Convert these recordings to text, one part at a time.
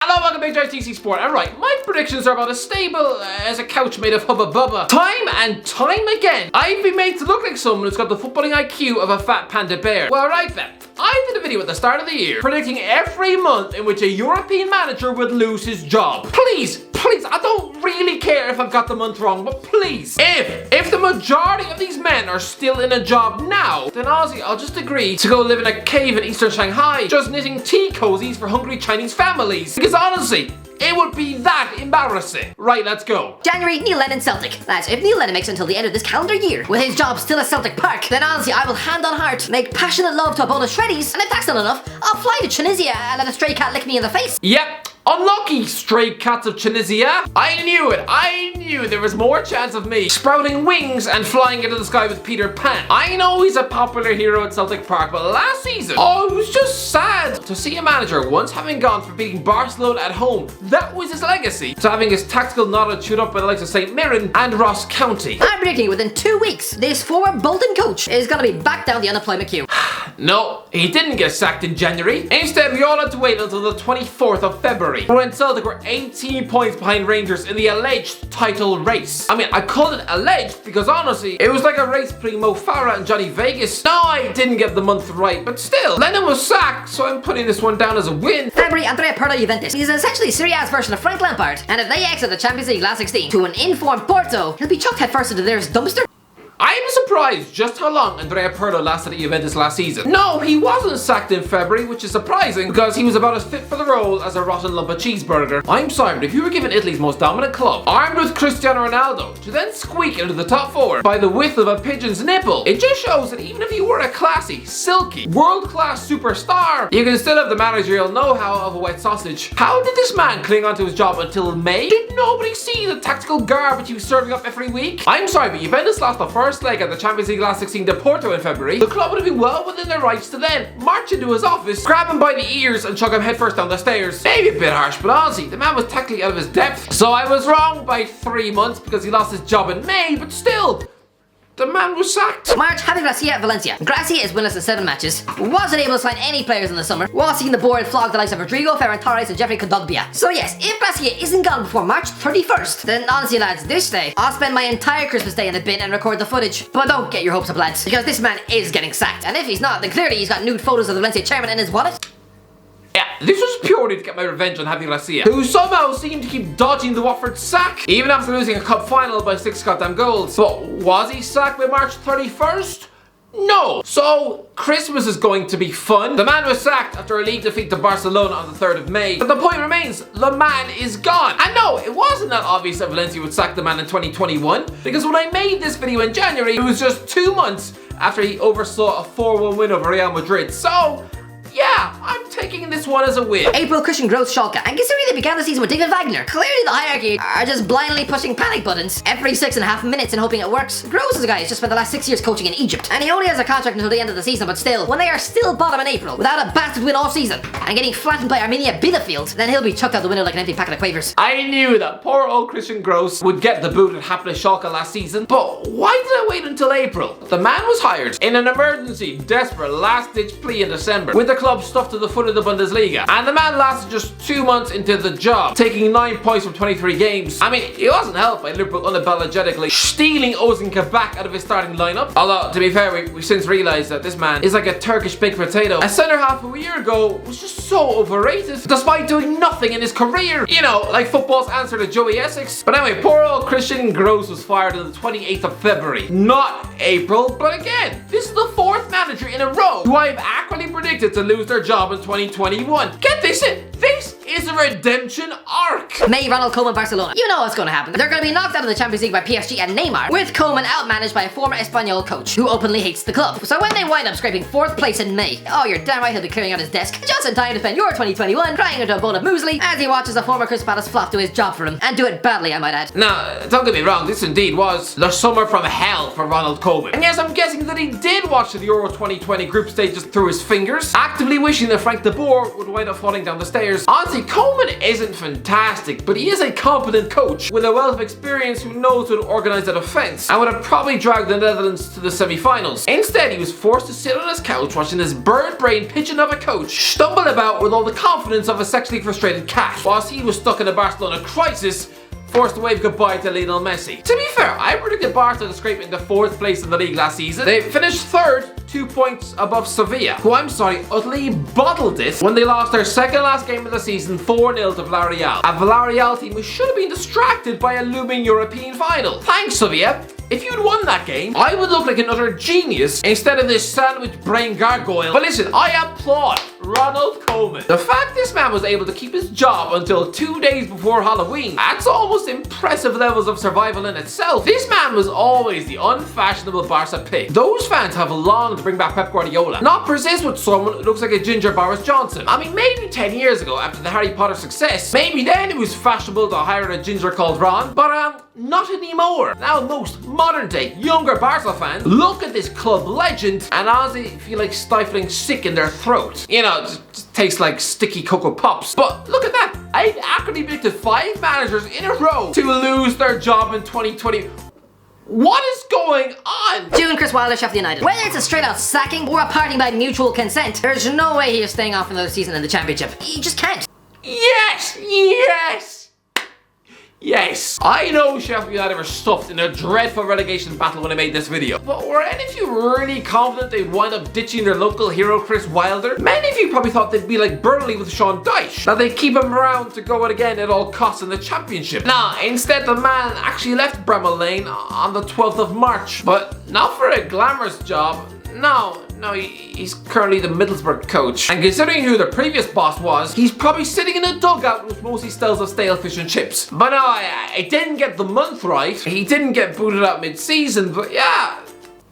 Hello, welcome back to HITC Sport. Alright, my predictions are about as stable as a couch made of Hubba Bubba. Time and time again, I've been made to look like someone who's got the footballing IQ of a fat panda bear. Well, right then, I did a video at the start of the year predicting every month in which a European manager would lose his job. Please, I don't really care if I've got the month wrong, but please, if the majority of these men are still in a job now, then honestly, I'll just agree to go live in a cave in eastern Shanghai, just knitting tea cozies for hungry Chinese families. Because honestly, it would be that embarrassing. Right, let's go. January, Neil Lennon Celtic. Lads, if Neil Lennon makes it until the end of this calendar year, with his job still at Celtic Park, then honestly, I will hand on heart make passionate love to a bowl of shreddies, and if that's not enough, I'll fly to Tunisia and let a stray cat lick me in the face. Yep. Unlucky, stray cats of Tunisia. I knew it. I knew there was more chance of me sprouting wings and flying into the sky with Peter Pan. I know he's a popular hero at Celtic Park, but last season, it was just sad to see a manager once having gone from beating Barcelona at home, that was his legacy, to having his tactical knowledge chewed up by the likes of St. Mirren and Ross County. I'm predicting within 2 weeks, this former Bolton coach is gonna be back down the unemployment queue. No, he didn't get sacked in January. Instead, we all had to wait until the 24th of February, when Celtic were 18 points behind Rangers in the alleged title race. I mean, I called it alleged because honestly, it was like a race between Mo Farah and Johnny Vegas. No, I didn't get the month right, but still, Lennon was sacked, so I'm putting this one down as a win. February, Andrea Pirlo Juventus. He's essentially Serie A's version of Frank Lampard, and if they exit the Champions League last 16 to an informed Porto, he'll be chucked headfirst into their dumpster. I'm surprised just how long Andrea Pirlo lasted at Juventus last season. No, he wasn't sacked in February, which is surprising because he was about as fit for the role as a rotten lump of cheeseburger. I'm sorry, but if you were given Italy's most dominant club, armed with Cristiano Ronaldo, to then squeak into the top four by the width of a pigeon's nipple, it just shows that even if you were a classy, silky, world-class superstar, you can still have the managerial know-how of a wet sausage. How did this man cling onto his job until May? Did nobody see the tactical garbage he was serving up every week? I'm sorry, but Juventus lost the first leg at the Champions League last 16 to Porto in February. The club would have been well within their rights to then march into his office, grab him by the ears and chuck him headfirst down the stairs. Maybe a bit harsh, but honestly, the man was technically out of his depth. So I was wrong by 3 months because he lost his job in May, but still, the man was sacked. March, Javi Gracia at Valencia. Gracia is winless in 7 matches. Wasn't able to sign any players in the summer, while seeing the board flog the likes of Rodrigo, Ferran Torres and Jeffrey Kondogbia. So yes, if Gracia isn't gone before March 31st, then honestly lads, this day, I'll spend my entire Christmas day in the bin and record the footage. But don't get your hopes up lads, because this man is getting sacked. And if he's not, then clearly he's got nude photos of the Valencia chairman in his wallet. Yeah, this was purely to get my revenge on Javi Gracia, who somehow seemed to keep dodging the Watford sack, even after losing a cup final by 6 goddamn goals. But was he sacked by March 31st? No. So, Christmas is going to be fun. The man was sacked after a league defeat to Barcelona on the 3rd of May. But the point remains, the man is gone. And no, it wasn't that obvious that Valencia would sack the man in 2021, because when I made this video in January, it was just 2 months after he oversaw a 4-1 win over Real Madrid. So, yeah, I'm taking this one as a win. April, Christian Gross Schalke. And considering they began the season with David Wagner, clearly the hierarchy are just blindly pushing panic buttons every 6.5 minutes and hoping it works. Gross is a guy who's just spent the last 6 years coaching in Egypt, and he only has a contract until the end of the season, but still, when they are still bottom in April, without a bastard win all season, and getting flattened by Arminia Bielefeld, then he'll be chucked out the window like an empty packet of quavers. I knew that poor old Christian Gross would get the boot at happened to Schalke last season, but why did I wait until April? The man was hired in an emergency, desperate, last-ditch plea in December, with the club stuffed to the foot of the Bundesliga, and the man lasted just 2 months into the job, taking 9 points from 23 games. I mean, he wasn't helped by Liverpool unapologetically stealing Ozan Kabak out of his starting lineup. Although, to be fair, we've since realised that this man is like a Turkish baked potato. A centre half a year ago was just so overrated, despite doing nothing in his career. You know, like football's answer to Joey Essex. But anyway, poor old Christian Gross was fired on the 28th of February, not April. But again, this is the 4th manager in a row who I've accurately predicted to lose their job in 2021. Get this in, this is a redemption arc. May, Ronald Koeman, Barcelona. You know what's going to happen. They're going to be knocked out of the Champions League by PSG and Neymar, with Koeman outmanaged by a former Espanyol coach who openly hates the club. So when they wind up scraping 4th place in May, oh, you're damn right he'll be clearing out his desk just in time to spend your 2021 crying into a bowl of muesli as he watches a former Chris Palace flop to his job for him, and do it badly, I might add. Now, don't get me wrong, this indeed was the summer from hell for Ronald Koeman. And yes, I'm guessing that he did watch the Euro 2020 group stages through his fingers, actively wishing that Frank de Boer would wind up falling down the stairs. Honestly, Koeman Koeman isn't fantastic, but he is a competent coach with a wealth of experience who knows how to organise a defence and would have probably dragged the Netherlands to the semi-finals. Instead, he was forced to sit on his couch watching this bird-brain pigeon of a coach stumble about with all the confidence of a sexually frustrated cat, whilst he was stuck in a Barcelona crisis, forced to wave goodbye to Lionel Messi. To be fair, I predicted Barca to scrape into 4th place in the league last season. They finished 3rd, 2 points above Sevilla, who utterly bottled it when they lost their second last game of the season 4-0 to Villarreal. A Villarreal team who should have been distracted by a looming European final. Thanks, Sevilla. If you'd won that game, I would look like an utter genius instead of this sandwich brain gargoyle. But listen, I applaud Ronald Koeman. The fact this man was able to keep his job until 2 days before Halloween, that's almost impressive levels of survival in itself. This man was always the unfashionable Barca pick. Those fans have longed to bring back Pep Guardiola, not persist with someone who looks like a ginger Boris Johnson. I mean, maybe 10 years ago after the Harry Potter success, maybe then it was fashionable to hire a ginger called Ron, but not anymore. Now most modern day younger Barca fans look at this club legend and honestly feel like stifling sick in their throat. You know, it just tastes like sticky Cocoa Pops. But look at that, I've accurately predicted 5 managers in a row to lose their job in 2020. What is going on? June Chris Wilder, Sheffield United. Whether it's a straight out sacking or a parting by mutual consent, there's no way he is staying off another season in the Championship. He just can't. Yes! Yes! Yes! I know Sheffield United were stuffed in a dreadful relegation battle when I made this video, but were any of you really confident they'd wind up ditching their local hero Chris Wilder? Many of you probably thought they'd be like Burnley with Sean Dyche, that they'd keep him around to go it again at all costs in the Championship. Nah, instead the man actually left Bramall Lane on the 12th of March, but not for a glamorous job. No, he's currently the Middlesbrough coach. And considering who the previous boss was, he's probably sitting in a dugout with mostly stills of stale fish and chips. But no, I didn't get the month right. He didn't get booted out mid-season, but yeah,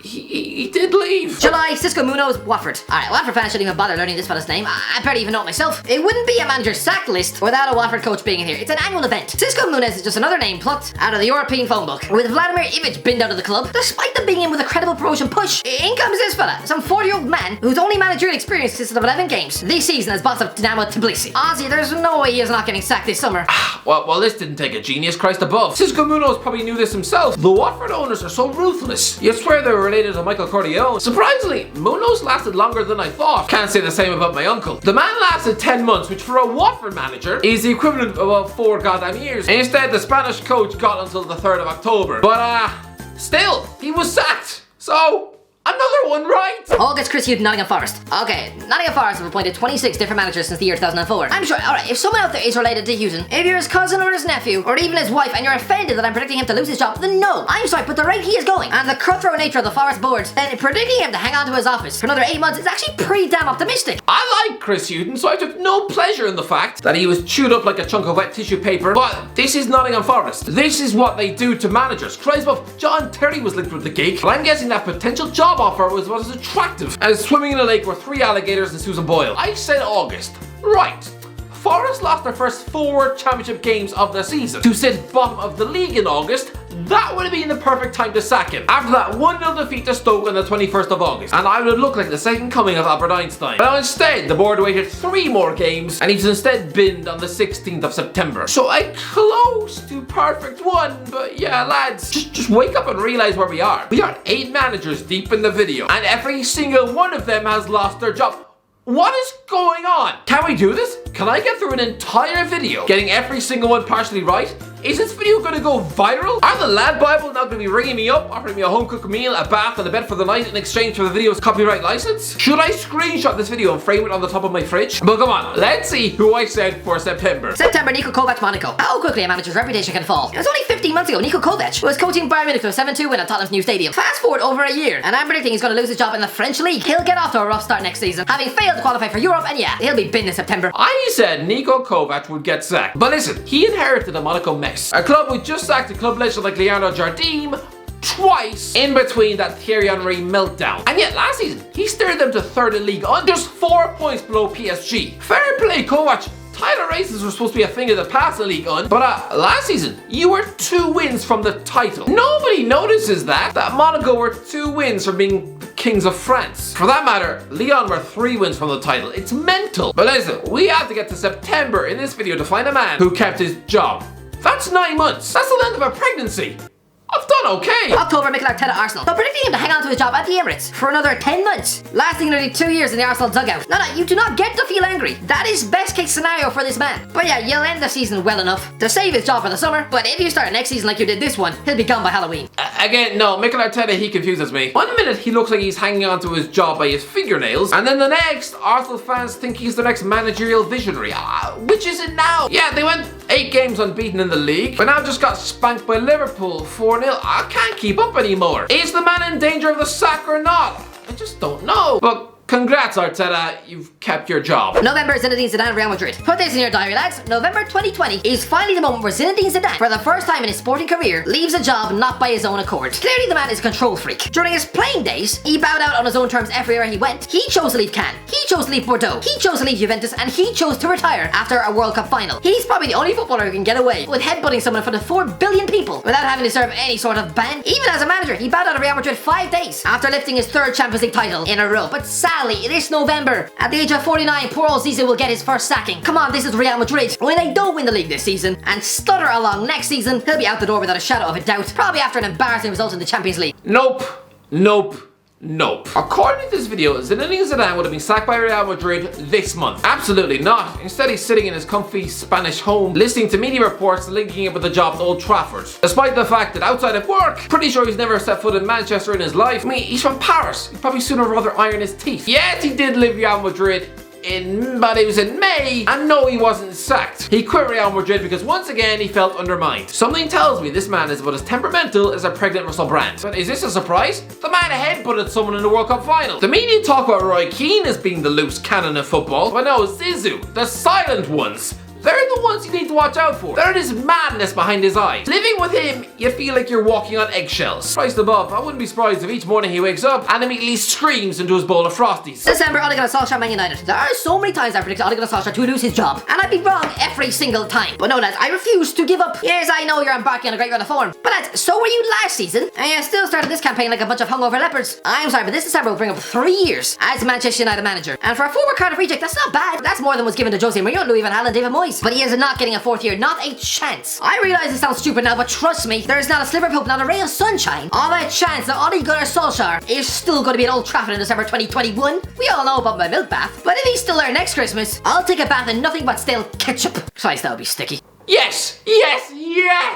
he did leave. July, Xisco, Munoz, Watford. Alright, Watford fans shouldn't even bother learning this fella's name. I barely even know it myself. It wouldn't be a manager's sack list without a Watford coach being in here. It's an annual event. Xisco Munoz is just another name plucked out of the European phone book. With Vladimir Ivic binned out of the club, despite them being in with a credible promotion push, in comes this fella, some 40-year-old man whose only managerial experience consisted of 11 games this season as boss of Dinamo Tbilisi. Honestly, there's no way he is not getting sacked this summer. Well, this didn't take a genius, Christ above. Xisco Munoz probably knew this himself. The Watford owners are so ruthless. You'd swear they were related to Michael Corleone. Surprisingly, Munoz lasted longer than I thought. Can't say the same about my uncle. The man lasted 10 months, which for a Watford manager is the equivalent of about 4 goddamn years. Instead, the Spanish coach got until the 3rd of October. But still, he was sacked. So, another one right. August, Chris Hughton, Nottingham Forest. Okay, Nottingham Forest have appointed 26 different managers since the year 2004. I'm sure, alright, if someone out there is related to Hughton, if you're his cousin or his nephew, or even his wife, and you're offended that I'm predicting him to lose his job, then no. I'm sorry, but the rate he is going, and the cutthroat nature of the Forest board, then predicting him to hang on to his office for another 8 months is actually pretty damn optimistic. I like Chris Hughton, so I took no pleasure in the fact that he was chewed up like a chunk of wet tissue paper, but this is Nottingham Forest. This is what they do to managers. Christ above, John Terry was linked with the gig, but I'm guessing that potential job offer was what is attractive as swimming in a lake with 3 alligators and Susan Boyle. I said August. Right. Forest lost their first 4 championship games of the season. To sit bottom of the league in August, that would have been the perfect time to sack him. After that 1-0 defeat to Stoke on the 21st of August, and I would look like the second coming of Albert Einstein. But instead, the board waited 3 more games, and he was instead binned on the 16th of September. So a close to perfect one, but yeah, lads, just wake up and realize where we are. We are 8 managers deep in the video, and every single one of them has lost their job. What is going on? Can we do this? Can I get through an entire video getting every single one partially right? Is this video going to go viral? Are the Lad Bible now going to be ringing me up, offering me a home cooked meal, a bath and a bed for the night in exchange for the video's copyright license? Should I screenshot this video and frame it on the top of my fridge? But come on, let's see who I said for September. September, Niko, Kovac, Monaco. How quickly a manager's reputation can fall. It was only 15 months ago Niko Kovac was coaching Bayern Munich to a 7-2 win at Tottenham's new stadium. Fast forward over a year, and I'm predicting he's going to lose his job in the French league. He'll get off to a rough start next season, having failed to qualify for Europe, and yeah, he'll be binned in September. I said Niko Kovac would get sacked. But listen, he inherited a Monaco mess. A club with just sacked a club legend like Leonardo Jardim twice in between that Thierry Henry meltdown. And yet last season, he steered them to 3rd in League on just 4 points below PSG. Fair play, Kovac. Title races were supposed to be a thing of the past in League One, but last season, you were 2 wins from the title. Nobody notices that Monaco were 2 wins from being kings of France. For that matter, Lyon were 3 wins from the title. It's mental. But listen, we have to get to September in this video to find a man who kept his job. That's 9 months. That's the length of a pregnancy. I've done okay. October, Mikel Arteta, Arsenal. So predicting him to hang on to his job at the Emirates for another 10 months, lasting nearly 2 years in the Arsenal dugout. No, you do not get to feel angry. That is best case scenario for this man. But yeah, you'll end the season well enough to save his job for the summer. But if you start next season like you did this one, he'll be gone by Halloween. Again, no, Mikel Arteta, he confuses me. 1 minute he looks like he's hanging on to his job by his fingernails, and then the next, Arsenal fans think he's the next managerial visionary. Which is it now? Yeah, they went 8 games unbeaten in the league, but now just got spanked by Liverpool 4-0. I can't keep up anymore. Is the man in danger of the sack or not? I just don't know. But congrats, Arteta, you've kept your job. November, Zinedine Zidane, Real Madrid. Put this in your diary, lads. November 2020 is finally the moment where Zinedine Zidane, for the first time in his sporting career, leaves a job not by his own accord. Clearly the man is a control freak. During his playing days, he bowed out on his own terms everywhere he went. He chose to leave Cannes. He chose to leave Bordeaux. He chose to leave Juventus, and he chose to retire after a World Cup final. He's probably the only footballer who can get away with headbutting someone in front of 4 billion people without having to serve any sort of ban. Even as a manager, he bowed out of Real Madrid 5 days after lifting his 3rd Champions League title in a row. But sadly, this November, at the age of 49, poor old Zizou will get his first sacking. Come on, this is Real Madrid. When they don't win the league this season and stutter along next season, he'll be out the door without a shadow of a doubt. Probably after an embarrassing result in the Champions League. Nope. According to this video, Zinedine Zidane would have been sacked by Real Madrid this month. Absolutely not. Instead, he's sitting in his comfy Spanish home, listening to media reports linking it with a job at Old Trafford. Despite the fact that outside of work, pretty sure he's never set foot in Manchester in his life. I mean, he's from Paris. He'd probably sooner rather iron his teeth. Yes, he did leave Real Madrid but it was in May, and no, he wasn't sacked. He quit Real Madrid because once again he felt undermined. Something tells me this man is about as temperamental as a pregnant Russell Brand. But is this a surprise? The man headbutted someone in the World Cup final. The media talk about Roy Keane as being the loose cannon of football, but no, Zizou, the silent ones. They're the ones you need to watch out for. There is madness behind his eyes. Living with him, you feel like you're walking on eggshells. Christ above, I wouldn't be surprised if each morning he wakes up and immediately screams into his bowl of Frosties. December, Ole Gunnar Solksjaer, Man United. There are so many times I predicted Ole Gunnar Solskjaer to lose his job, and I've been wrong every single time. But no, lads, I refuse to give up. Yes, I know you're embarking on a great run of form, but lads, so were you last season, and you still started this campaign like a bunch of hungover leopards. I'm sorry, but this December will bring up 3 years as Manchester United manager, and for a former Cardiff reject, that's not bad. That's more than was given to Jose Mourinho, Louis van Gaal, and David Moyes. But he is not getting a 4th year, not a chance. I realise it sounds stupid now, but trust me, there is not a sliver of hope, not a ray of sunshine on a chance that Ole Gunnar Solskjaer is still going to be at Old Trafford in December 2021. We all know about my milk bath, but if he's still there next Christmas, I'll take a bath in nothing but stale ketchup. Christ, that would be sticky. Yes!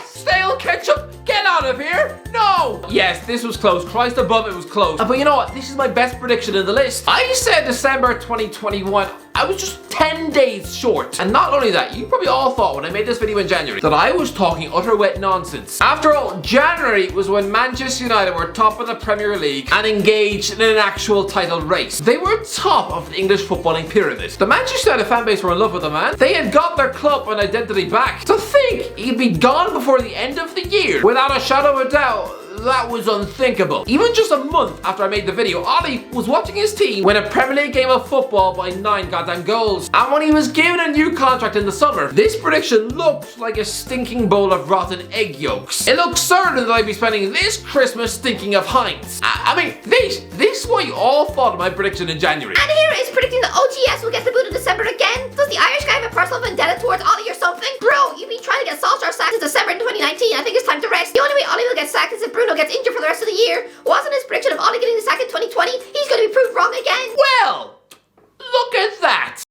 Stale ketchup, get out of here! No! Yes, this was close. Christ above, it was close. But you know what? This is my best prediction in the list. I said December 2021. I was just 10 days short. And not only that, you probably all thought when I made this video in January that I was talking utter wet nonsense. After all, January was when Manchester United were top of the Premier League and engaged in an actual title race. They were top of the English footballing pyramid. The Manchester United fan base were in love with the man. They had got their club and identity back. To think he'd be gone before the end of the year, without a shadow of a doubt, that was unthinkable. Even just a month after I made the video, Ollie was watching his team win a Premier League game of football by 9 goddamn goals. And when he was given a new contract in the summer, this prediction looked like a stinking bowl of rotten egg yolks. It looked certain that I'd be spending this Christmas stinking of Heinz. I mean, this is what you all thought of my prediction in January. And here is predicting that OGS will get the boot in December again. Does the Irish guy have a personal vendetta towards Ollie or something? Bro, you've been trying to get Solskjaer sacked since December 2019. I think it's time to rest. The only way Ollie will get sacked is if Bruno gets injured for the rest of the year. Wasn't his prediction of Ollie getting the sack in 2020? He's going to be proved wrong again. Well, look at that.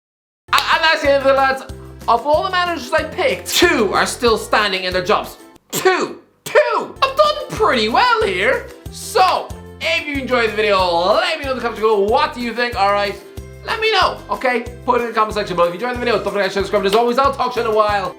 And that's the end of the lads. Of all the managers I picked, 2 are still standing in their jobs. 2. I've done pretty well here. So, if you enjoyed the video, let me know in the comments below. What do you think? Alright, let me know, okay? Put it in the comment section below. If you enjoyed the video, don't forget to subscribe. As always, I'll talk to you in a while.